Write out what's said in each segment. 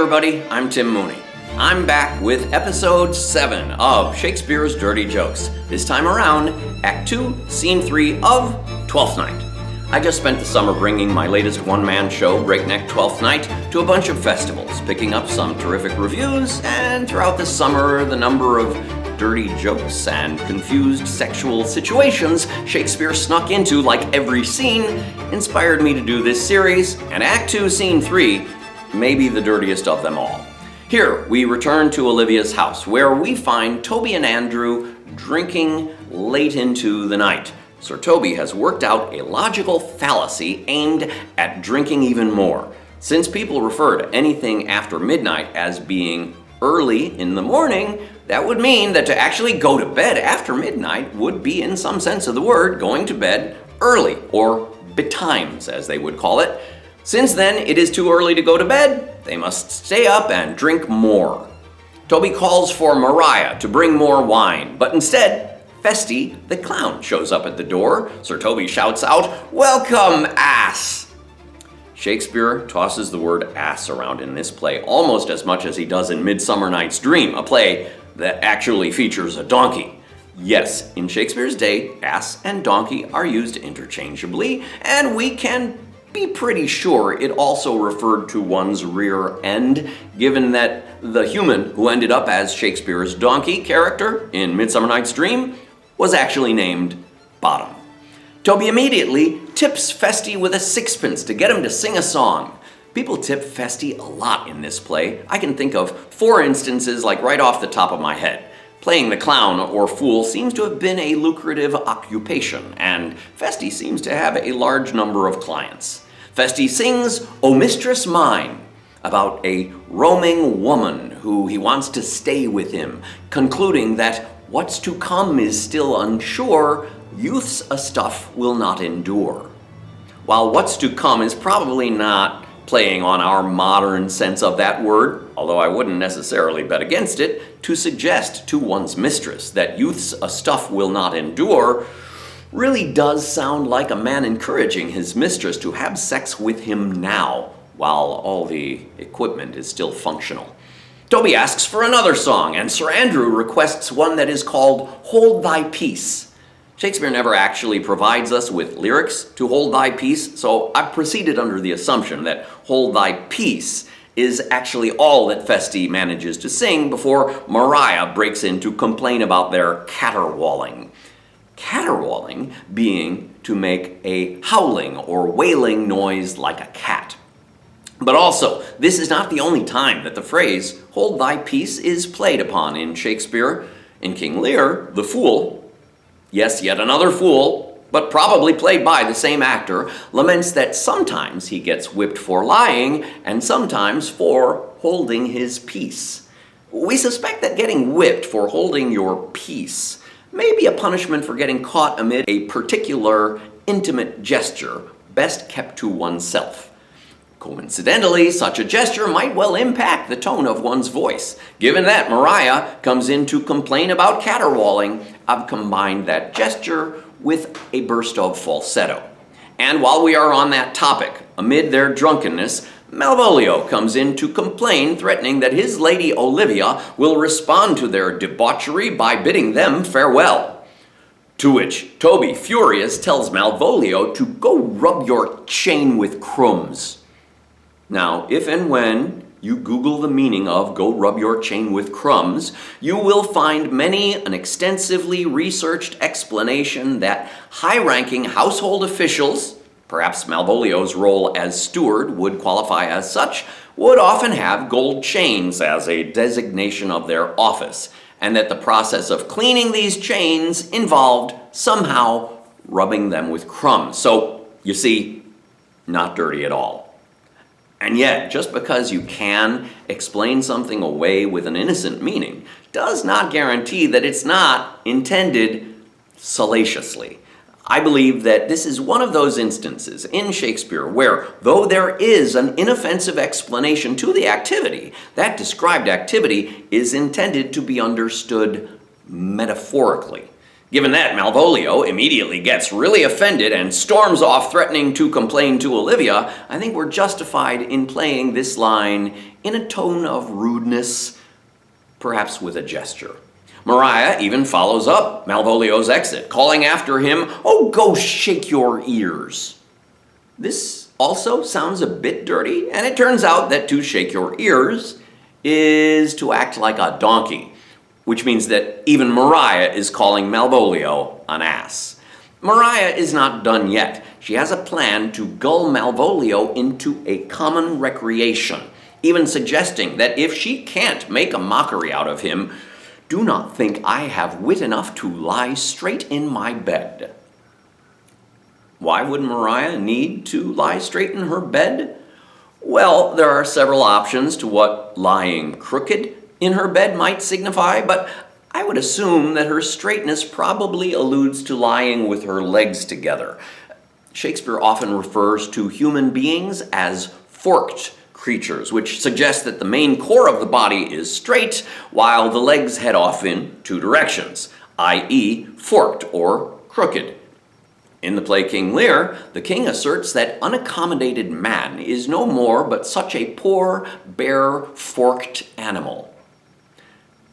everybody, I'm Tim Mooney. I'm back with episode 7 of Shakespeare's Dirty Jokes. This time around, Act 2, Scene 3 of Twelfth Night. I just spent the summer bringing my latest one-man show, Breakneck Twelfth Night, to a bunch of festivals, picking up some terrific reviews, and throughout the summer, the number of dirty jokes and confused sexual situations Shakespeare snuck into like every scene inspired me to do this series, and Act 2, Scene 3 may be the dirtiest of them all. Here, we return to Olivia's house, where we find Toby and Andrew drinking late into the night. Sir Toby has worked out a logical fallacy aimed at drinking even more. Since people refer to anything after midnight as being early in the morning, that would mean that to actually go to bed after midnight would be, in some sense of the word, going to bed early, or betimes, as they would call it. Since then, it is too early to go to bed, they must stay up and drink more. Toby calls for Mariah to bring more wine, but instead, Festy, the clown, shows up at the door. Sir Toby shouts out, "Welcome, ass!" Shakespeare tosses the word ass around in this play almost as much as he does in Midsummer Night's Dream, a play that actually features a donkey. Yes, in Shakespeare's day, ass and donkey are used interchangeably, and we can be pretty sure it also referred to one's rear end, given that the human who ended up as Shakespeare's donkey character in Midsummer Night's Dream was actually named Bottom. Toby immediately tips Festy with a sixpence to get him to sing a song. People tip Festy a lot in this play. I can think of 4 instances like right off the top of my head. Playing the clown or fool seems to have been a lucrative occupation, and Festy seems to have a large number of clients. Festy sings "O Mistress Mine" about a roaming woman who he wants to stay with him, concluding that what's to come is still unsure, youth's a stuff will not endure. While what's to come is probably not playing on our modern sense of that word, although I wouldn't necessarily bet against it, to suggest to one's mistress that youth's a stuff will not endure really does sound like a man encouraging his mistress to have sex with him now, while all the equipment is still functional. Toby asks for another song, and Sir Andrew requests one that is called "Hold Thy Peace." Shakespeare never actually provides us with lyrics to "Hold Thy Peace," so I've proceeded under the assumption that "Hold Thy Peace" is actually all that Festy manages to sing before Mariah breaks in to complain about their caterwauling. Caterwauling being to make a howling or wailing noise like a cat. But also, this is not the only time that the phrase "hold thy peace" is played upon in Shakespeare. In King Lear, the fool, yes, yet another fool, but probably played by the same actor, laments that sometimes he gets whipped for lying and sometimes for holding his peace. We suspect that getting whipped for holding your peace may be a punishment for getting caught amid a particular intimate gesture best kept to oneself. Coincidentally, such a gesture might well impact the tone of one's voice. Given that Mariah comes in to complain about caterwauling, I've combined that gesture with a burst of falsetto. And while we are on that topic, amid their drunkenness, Malvolio comes in to complain, threatening that his lady Olivia will respond to their debauchery by bidding them farewell. To which Toby, furious, tells Malvolio to go rub your chain with crumbs. Now, if and when you Google the meaning of "go rub your chain with crumbs," you will find many an extensively researched explanation that high-ranking household officials, perhaps Malvolio's role as steward would qualify as such, would often have gold chains as a designation of their office, and that the process of cleaning these chains involved somehow rubbing them with crumbs. So, you see, not dirty at all. And yet, just because you can explain something away with an innocent meaning does not guarantee that it's not intended salaciously. I believe that this is one of those instances in Shakespeare where, though there is an inoffensive explanation to the activity, that described activity is intended to be understood metaphorically. Given that, Malvolio immediately gets really offended and storms off threatening to complain to Olivia. I think we're justified in playing this line in a tone of rudeness, perhaps with a gesture. Maria even follows up Malvolio's exit, calling after him, "Oh, go shake your ears." This also sounds a bit dirty, and it turns out that to shake your ears is to act like a donkey, which means that even Maria is calling Malvolio an ass. Maria is not done yet. She has a plan to gull Malvolio into a common recreation, even suggesting that if she can't make a mockery out of him, do not think I have wit enough to lie straight in my bed. Why would Maria need to lie straight in her bed? Well, there are several options to what lying crooked in her bed might signify, but I would assume that her straightness probably alludes to lying with her legs together. Shakespeare often refers to human beings as forked creatures, which suggests that the main core of the body is straight, while the legs head off in two directions, i.e. forked or crooked. In the play King Lear, the king asserts that unaccommodated man is no more but such a poor, bare, forked animal.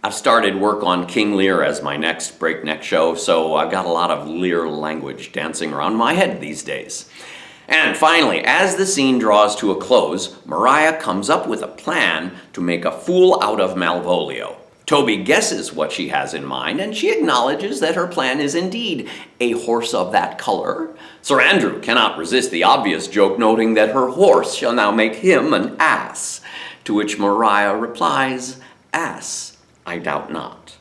I've started work on King Lear as my next breakneck show, so I've got a lot of Lear language dancing around my head these days. And finally, as the scene draws to a close, Maria comes up with a plan to make a fool out of Malvolio. Toby guesses what she has in mind, and she acknowledges that her plan is indeed a horse of that color. Sir Andrew cannot resist the obvious joke, noting that her horse shall now make him an ass, to which Maria replies, "Ass, I doubt not."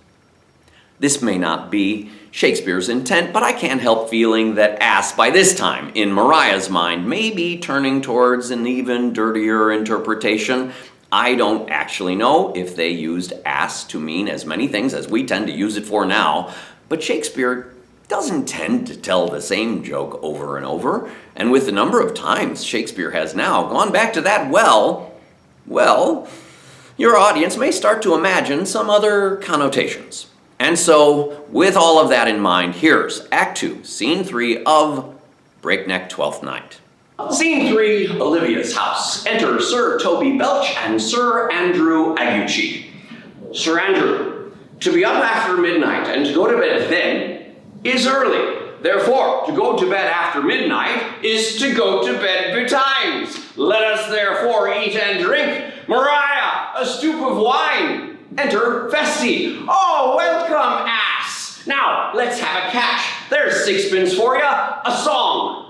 This may not be Shakespeare's intent, but I can't help feeling that ass, by this time, in Maria's mind, may be turning towards an even dirtier interpretation. I don't actually know if they used ass to mean as many things as we tend to use it for now, but Shakespeare doesn't tend to tell the same joke over and over, and with the number of times Shakespeare has now gone back to that well, your audience may start to imagine some other connotations. And so, with all of that in mind, here's Act 2, Scene 3 of Breakneck Twelfth Night. Scene 3, Olivia's house. Enter Sir Toby Belch and Sir Andrew Aguchi. Sir Andrew, to be up after midnight and to go to bed then is early. Therefore, to go to bed after midnight is to go to bed betimes. Let us therefore eat and drink. Maria, a stoup of wine. Enter Festi. Oh, welcome, ass. Now, let's have a catch. There's sixpence for you. A song.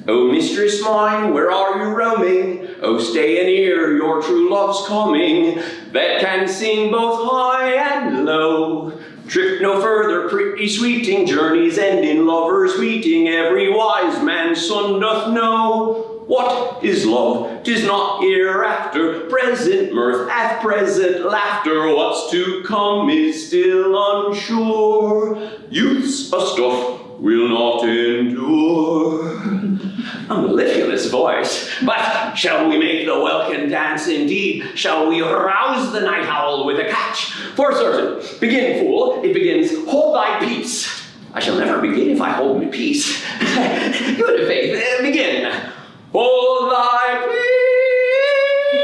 Oh, Mistress Mine, where are you roaming? Oh, stay and hear your true love's coming, that can sing both high and low. Trip no further, pretty sweeting, journeys end in lovers' meeting, every wise man's son doth know. What is love? 'Tis not hereafter, present mirth hath present laughter, what's to come is still unsure. Youth's a stuff will not endure. A mellifluous voice, but shall we make the welkin dance indeed? Shall we rouse the night owl with a catch? For certain, begin, fool, it begins, hold thy peace. I shall never begin if I hold my peace. Good faith, begin. Hold thy peace.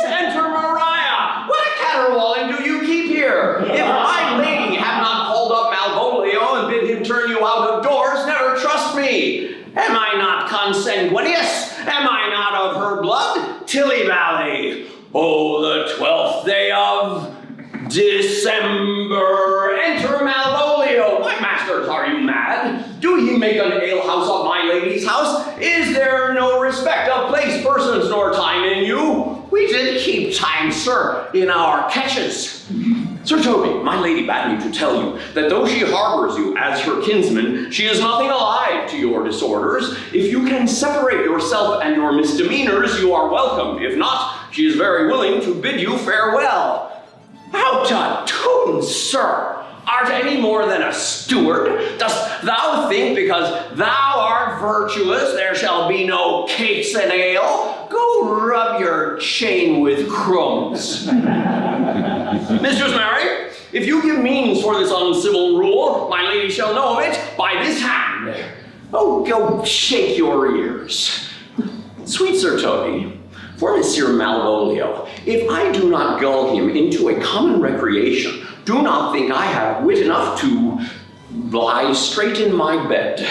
Enter Maria. What a caterwauling do you keep here? If my lady have not called up Malvolio and bid him turn you out of doors, never trust me. Am I not consanguineous? Am I not of her blood? Tilly Valley. Oh, the 12th day of December. Enter Malvolio. My masters, are you mad? Do ye make an alehouse of my lady's house? Is there no respect of place, persons, nor time in you? We did keep time, sir, in our catches. Sir Toby, my lady bade me to tell you that though she harbors you as her kinsman, she is nothing alive to your disorders. If you can separate yourself and your misdemeanors, you are welcome. If not, she is very willing to bid you farewell. Out a tune, sir! art any more than a steward? Dost thou think because thou art virtuous there shall be no cakes and ale? Go rub your chain with crumbs. Mistress Mary, if you give means for this uncivil rule, my lady shall know of it by this hand. Oh, go shake your ears. Sweet Sir Toby, for Monsieur Malvolio, if I do not gull him into a common recreation, do not think I have wit enough to lie straight in my bed.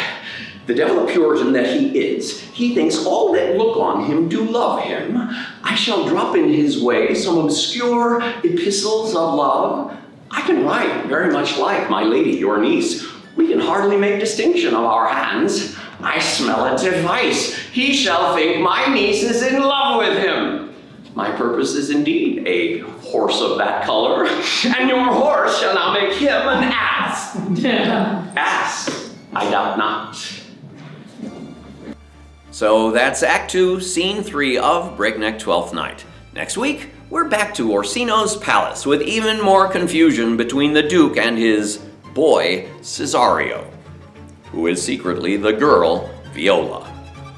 The devil a Puritan that he is, he thinks all that look on him do love him. I shall drop in his way some obscure epistles of love. I can write very much like my lady, your niece. We can hardly make distinction of our hands. I smell a device. He shall think my niece is in love with him. My purpose is indeed a horse of that color, and your horse shall now make him an ass. Ass, I doubt not. So that's Act 2, Scene 3 of Breakneck Twelfth Night. Next week, we're back to Orsino's palace with even more confusion between the Duke and his boy, Cesario, who is secretly the girl, Viola.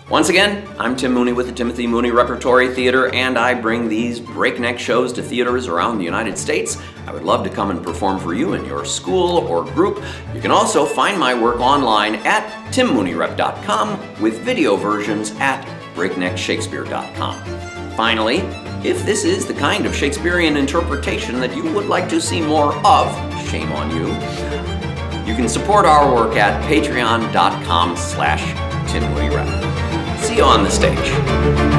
Once again, I'm Tim Mooney with the Timothy Mooney Repertory Theater, and I bring these breakneck shows to theaters around the United States. I would love to come and perform for you in your school or group. You can also find my work online at timmooneyRep.com with video versions at breakneckshakespeare.com. Finally, if this is the kind of Shakespearean interpretation that you would like to see more of, shame on you, you can support our work at patreon.com/TimMooneyRep. See you on the stage.